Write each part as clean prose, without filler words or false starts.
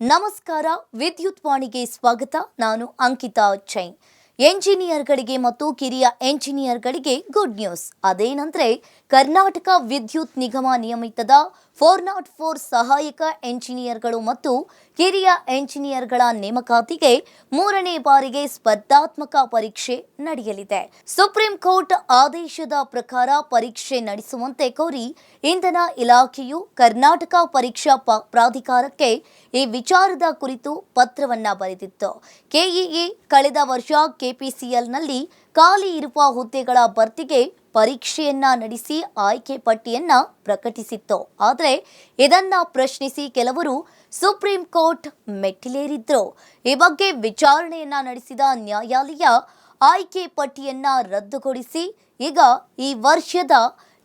ನಮಸ್ಕಾರ. ವಿದ್ಯುತ್ ವಾಣಿಗೆ ಸ್ವಾಗತ. ನಾನು ಅಂಕಿತಾ ಜೈನ್. ಎಂಜಿನಿಯರ್ಗಳಿಗೆ ಮತ್ತು ಕಿರಿಯ ಎಂಜಿನಿಯರ್ಗಳಿಗೆ ಗುಡ್ ನ್ಯೂಸ್. ಅದೇನಂದ್ರೆ ಕರ್ನಾಟಕ ವಿದ್ಯುತ್ ನಿಗಮ ನಿಯಮಿತದ 404 ಸಹಾಯಕ ಎಂಜಿನಿಯರ್ಗಳು ಮತ್ತು ಕಿರಿಯ ಎಂಜಿನಿಯರ್ಗಳ ನೇಮಕಾತಿಗೆ 3ನೇ ಬಾರಿಗೆ ಸ್ಪರ್ಧಾತ್ಮಕ ಪರೀಕ್ಷೆ ನಡೆಯಲಿದೆ. ಸುಪ್ರೀಂ ಕೋರ್ಟ್ ಆದೇಶದ ಪ್ರಕಾರ ಪರೀಕ್ಷೆ ನಡೆಸುವಂತೆ ಕೋರಿ ಇಂಧನ ಇಲಾಖೆಯು ಕರ್ನಾಟಕ ಪರೀಕ್ಷಾ ಪ್ರಾಧಿಕಾರಕ್ಕೆ ಈ ವಿಚಾರದ ಕುರಿತು ಪತ್ರವನ್ನ ಬರೆದಿತ್ತು. ಕೆಇಎ ಕಳೆದ ವರ್ಷ ಕೆಪಿಸಿಎಲ್ನಲ್ಲಿ ಖಾಲಿ ಇರುವ ಹುದ್ದೆಗಳ ಭರ್ತಿಗೆ ಪರೀಕ್ಷೆಯನ್ನ ನಡೆಸಿ ಆಯ್ಕೆ ಪಟ್ಟಿಯನ್ನ ಪ್ರಕಟಿಸಿತ್ತು. ಆದರೆ ಇದನ್ನ ಪ್ರಶ್ನಿಸಿ ಕೆಲವರು ಸುಪ್ರೀಂ ಕೋರ್ಟ್ ಮೆಟ್ಟಿಲೇರಿದ್ರು. ಈ ಬಗ್ಗೆ ವಿಚಾರಣೆಯನ್ನ ನಡೆಸಿದ ನ್ಯಾಯಾಲಯ ಆಯ್ಕೆ ಪಟ್ಟಿಯನ್ನ ರದ್ದುಗೊಳಿಸಿ ಈಗ ಈ ವರ್ಷದ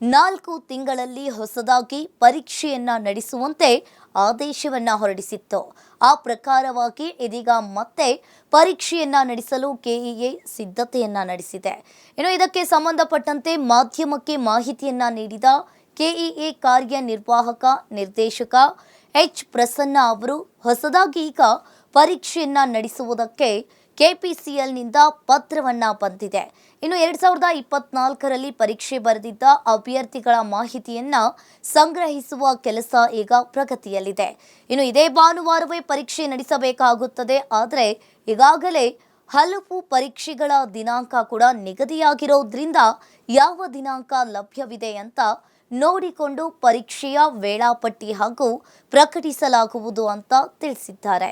4 ತಿಂಗಳಲ್ಲಿ ಹೊಸದಾಗಿ ಪರೀಕ್ಷೆಯನ್ನ ನಡೆಸುವಂತೆ ಆದೇಶವನ್ನ ಹೊರಡಿಸಿತ್ತು. ಆ ಪ್ರಕಾರವಾಗಿ ಇದೀಗ ಮತ್ತೆ ಪರೀಕ್ಷೆಯನ್ನ ನಡೆಸಲು ಕೆಇಎ ಸಿದ್ಧತೆಯನ್ನ ನಡೆಸಿದೆ. ಇನ್ನು ಇದಕ್ಕೆ ಸಂಬಂಧಪಟ್ಟಂತೆ ಮಾಧ್ಯಮಕ್ಕೆ ಮಾಹಿತಿಯನ್ನ ನೀಡಿದ ಕೆಇಎ ಕಾರ್ಯನಿರ್ವಾಹಕ ನಿರ್ದೇಶಕ ಎಚ್ ಪ್ರಸನ್ನ ಅವರು ಹೊಸದಾಗಿ ಈಗ ಪರೀಕ್ಷೆಯನ್ನ ನಡೆಸುವುದಕ್ಕೆ ಕೆಪಿಸಿಎಲ್ನಿಂದ ಪತ್ರವನ್ನ ಬಂದಿದೆ. ಇನ್ನು 2024ರಲ್ಲಿ ಪರೀಕ್ಷೆ ಬರೆದಿದ್ದ ಅಭ್ಯರ್ಥಿಗಳ ಮಾಹಿತಿಯನ್ನ ಸಂಗ್ರಹಿಸುವ ಕೆಲಸ ಈಗ ಪ್ರಗತಿಯಲ್ಲಿದೆ. ಇನ್ನು ಇದೇ ಭಾನುವಾರವೇ ಪರೀಕ್ಷೆ ನಡೆಸಬೇಕಾಗುತ್ತದೆ. ಆದರೆ ಈಗಾಗಲೇ ಹಲವು ಪರೀಕ್ಷೆಗಳ ದಿನಾಂಕ ಕೂಡ ನಿಗದಿಯಾಗಿರೋದ್ರಿಂದ ಯಾವ ದಿನಾಂಕ ಲಭ್ಯವಿದೆ ಅಂತ ನೋಡಿಕೊಂಡು ಪರೀಕ್ಷೆಯ ವೇಳಾಪಟ್ಟಿ ಹಾಗೂ ಪ್ರಕಟಿಸಲಾಗುವುದು ಅಂತ ತಿಳಿಸಿದ್ದಾರೆ.